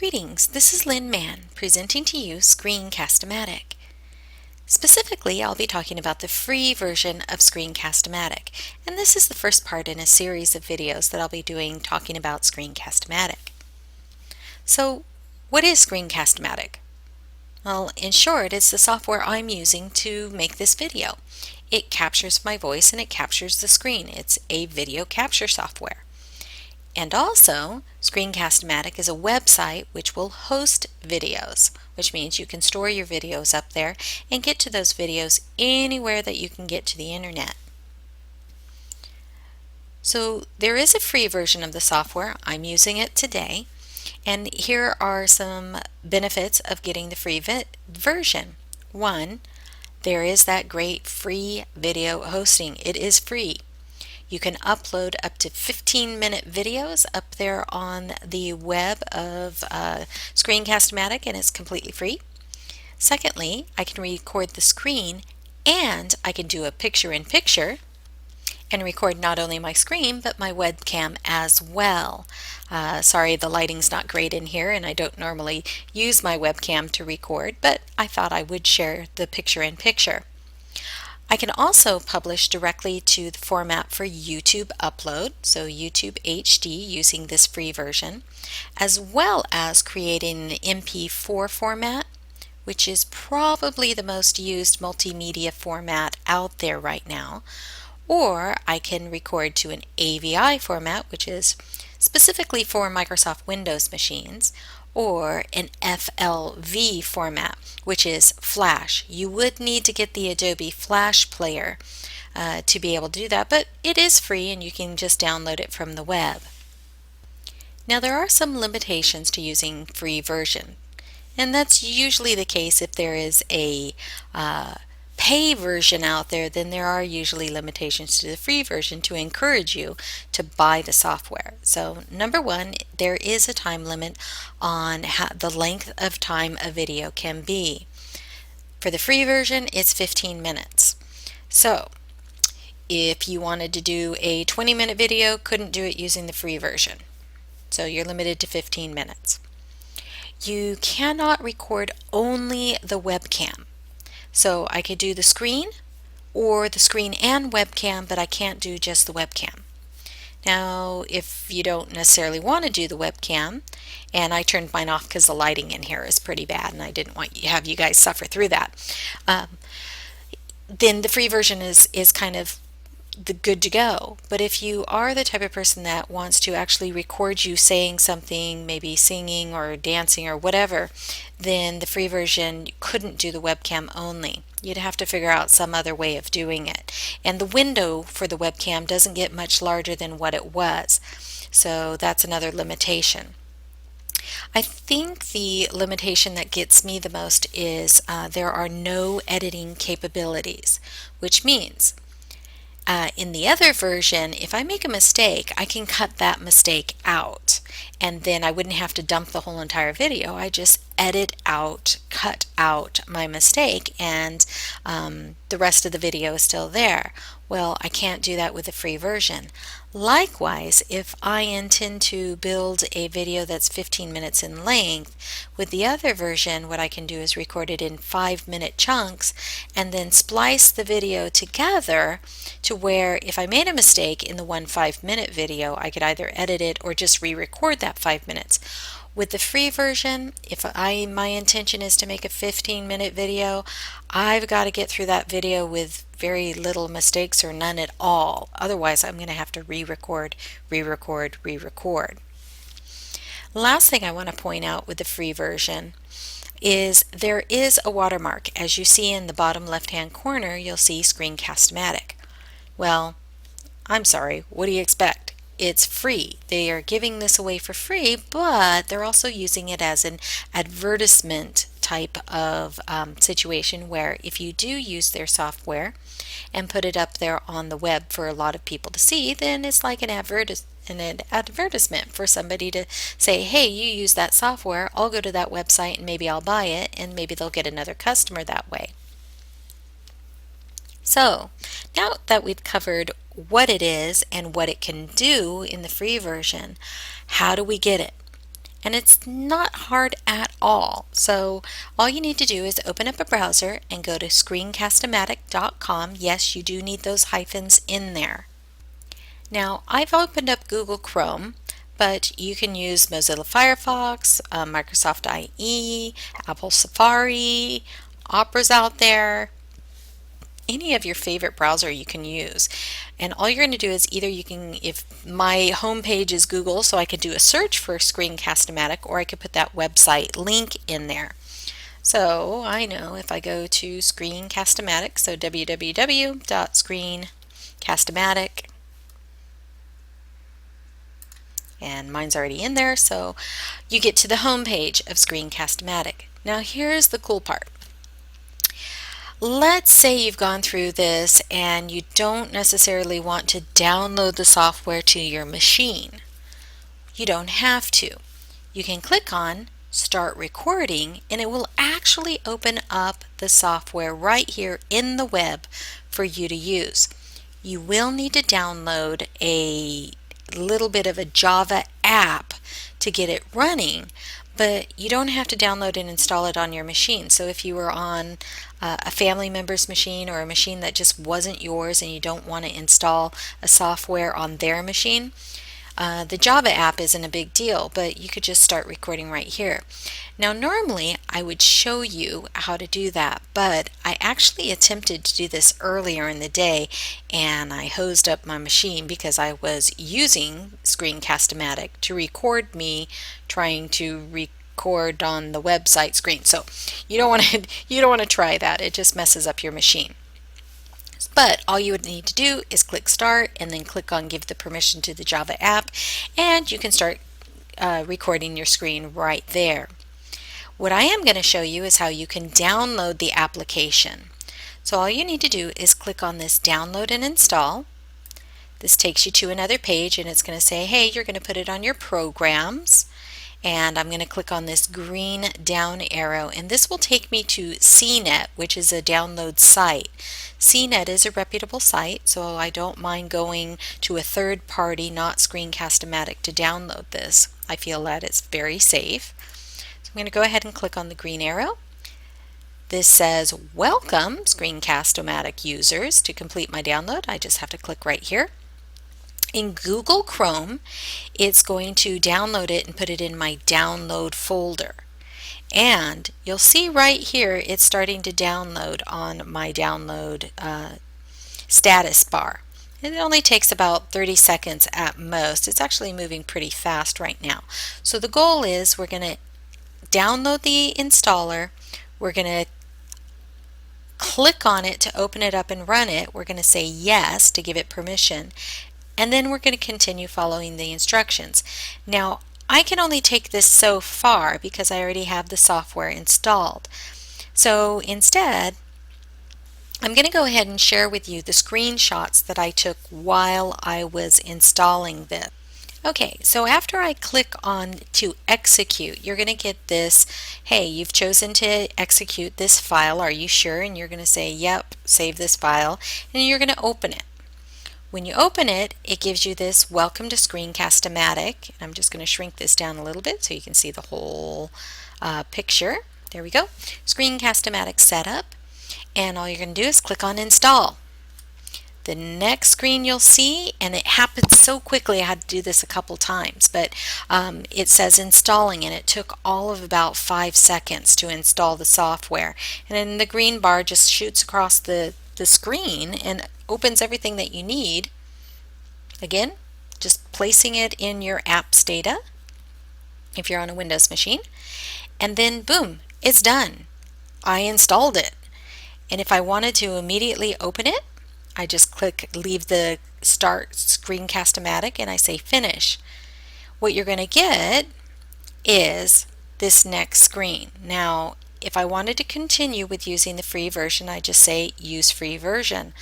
Greetings, this is Lynn Mann presenting to you Screencast-O-Matic. Specifically, I'll be talking about the free version of Screencast-O-Matic, and this is the first part in a series of videos that I'll be doing talking about Screencast-O-Matic. So, what is Screencast-O-Matic? Well, in short, it's the software I'm using to make this video. It captures my voice and it captures the screen. It's a video capture software. And also, Screencast-O-Matic is a website which will host videos, which means you can store your videos up there and get to those videos anywhere that you can get to the internet. So there is a free version of the software. I'm using it today, and here are some benefits of getting the free version. One, there is that great free video hosting. It is free. You can upload up to 15-minute videos up there on the web of Screencast-O-Matic, and it's completely free. Secondly, I can record the screen and I can do a picture-in-picture and record not only my screen but my webcam as well. Sorry, the lighting's not great in here and I don't normally use my webcam to record, but I thought I would share the picture-in-picture. I can also publish directly to the format for YouTube upload, so YouTube HD using this free version, as well as creating an MP4 format, which is probably the most used multimedia format out there right now. Or I can record to an AVI format, which is specifically for Microsoft Windows machines, or an FLV format, which is Flash. You would need to get the Adobe Flash player to be able to do that, but it is free and you can just download it from the web. Now there are some limitations to using free version, and that's usually the case if there is a pay version out there. Then there are usually limitations to the free version to encourage you to buy the software. So number one, there is a time limit on the length of time a video can be. For the free version, it's 15 minutes. So if you wanted to do a 20-minute video, couldn't do it using the free version. So you're limited to 15 minutes. You cannot record only the webcam. So I could do the screen or the screen and webcam, but I can't do just the webcam. Now, if you don't necessarily want to do the webcam, and I turned mine off because the lighting in here is pretty bad and I didn't want to have you guys suffer through that, then the free version is kind of the good to go. But if you are the type of person that wants to actually record you saying something, maybe singing or dancing or whatever, then the free version couldn't do the webcam only. You'd have to figure out some other way of doing it. And the window for the webcam doesn't get much larger than what it was. So that's another limitation. I think the limitation that gets me the most is there are no editing capabilities, which means in the other version, if I make a mistake, I can cut that mistake out, and then I wouldn't have to dump the whole entire video. I just edit out, cut out my mistake, and the rest of the video is still there. Well, I can't do that with the free version. Likewise, if I intend to build a video that's 15 minutes in length, with the other version, what I can do is record it in 5-minute chunks and then splice the video together to where if I made a mistake in the 5-minute video, I could either edit it or just re-record that 5 minutes. With the free version, if my intention is to make a 15-minute video, I've got to get through that video with very little mistakes or none at all. Otherwise, I'm going to have to re-record, re-record, re-record. Last thing I want to point out with the free version is there is a watermark. As you see in the bottom left-hand corner, you'll see Screencast-O-Matic. Well, I'm sorry, what do you expect? It's free. They are giving this away for free, but they're also using it as an advertisement type of situation where if you do use their software and put it up there on the web for a lot of people to see, then it's like an advertisement for somebody to say, hey, you use that software, I'll go to that website and maybe I'll buy it, and maybe they'll get another customer that way. So now that we've covered what it is and what it can do in the free version, how do we get it? and it's not hard at all. So all you need to do is open up a browser and go to screencast-O-Matic.com. Yes, you do need those hyphens in there. Now I've opened up Google Chrome, but you can use Mozilla Firefox, Microsoft IE, Apple Safari, Opera's out there. Any of your favorite browser you can use, and all you're going to do is either you can, if my home page is Google, so I could do a search for Screencast-O-Matic, or I could put that website link in there. So I know if I go to Screencast-O-Matic, so www.screencast-O-Matic, and mine's already in there, so you get to the home page of Screencast-O-Matic. Now here's the cool part. Let's say you've gone through this and you don't necessarily want to download the software to your machine. You don't have to. You can click on Start Recording and it will actually open up the software right here in the web for you to use. You will need to download a little bit of a Java app to get it running, but you don't have to download and install it on your machine. So if you were on a family member's machine or a machine that just wasn't yours and you don't want to install a software on their machine, the Java app isn't a big deal, but you could just start recording right here. Now normally I would show you how to do that, but I actually attempted to do this earlier in the day and I hosed up my machine because I was using Screencast-O-Matic to record me trying to record on the website screen. So you don't want to try that. It just messes up your machine. But all you would need to do is click Start and then click on Give the Permission to the Java app, and you can start recording your screen right there. What I am going to show you is how you can download the application. So all you need to do is click on this Download and Install. This takes you to another page and it's going to say, hey, you're going to put it on your programs. And I'm going to click on this green down arrow, and this will take me to CNET, which is a download site. CNET is a reputable site, so I don't mind going to a third party, not Screencast-O-Matic, to download this. I feel that it's very safe. So I'm going to go ahead and click on the green arrow. This says, welcome Screencast-O-Matic users. To complete my download, I just have to click right here. In Google Chrome, it's going to download it and put it in my download folder. And you'll see right here it's starting to download on my download status bar. It only takes about 30 seconds at most. It's actually moving pretty fast right now. So the goal is we're going to download the installer. We're going to click on it to open it up and run it. We're going to say yes to give it permission. And then we're going to continue following the instructions. Now, I can only take this so far because I already have the software installed. So instead, I'm going to go ahead and share with you the screenshots that I took while I was installing this. Okay, so after I click on to execute, you're going to get this, hey, you've chosen to execute this file, are you sure? And you're going to say, yep, save this file, and you're going to open it. When you open it, it gives you this Welcome to Screencast-O-Matic. I'm just going to shrink this down a little bit so you can see the whole picture. There we go. Screencast-O-Matic setup. And all you're going to do is click on Install. The next screen you'll see, and it happens so quickly, I had to do this a couple times, but it says installing, and it took all of about 5 seconds to install the software. And then the green bar just shoots across the screen and opens everything that you need. Again, just placing it in your apps data if you're on a Windows machine, and then boom, it's done. I installed it. And if I wanted to immediately open it, I just click leave the Start Screencast-O-Matic and I say finish. What you're going to get is this next screen. Now if I wanted to continue with using the free version, I just say use free version.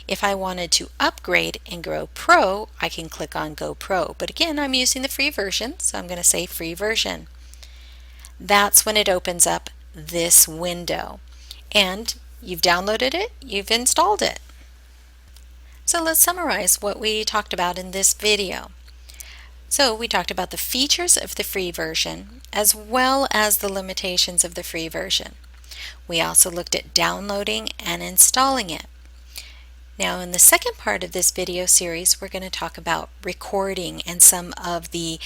If I wanted to upgrade and go pro, I can click on go pro. But again, I'm using the free version, so I'm going to say free version. That's when it opens up this window. And you've downloaded it, you've installed it. So let's summarize what we talked about in this video. So we talked about the features of the free version as well as the limitations of the free version. We also looked at downloading and installing it. Now in the second part of this video series, we're going to talk about recording and some of the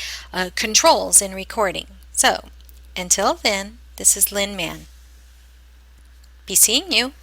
controls in recording. So until then, this is Lynn Mann. Be seeing you.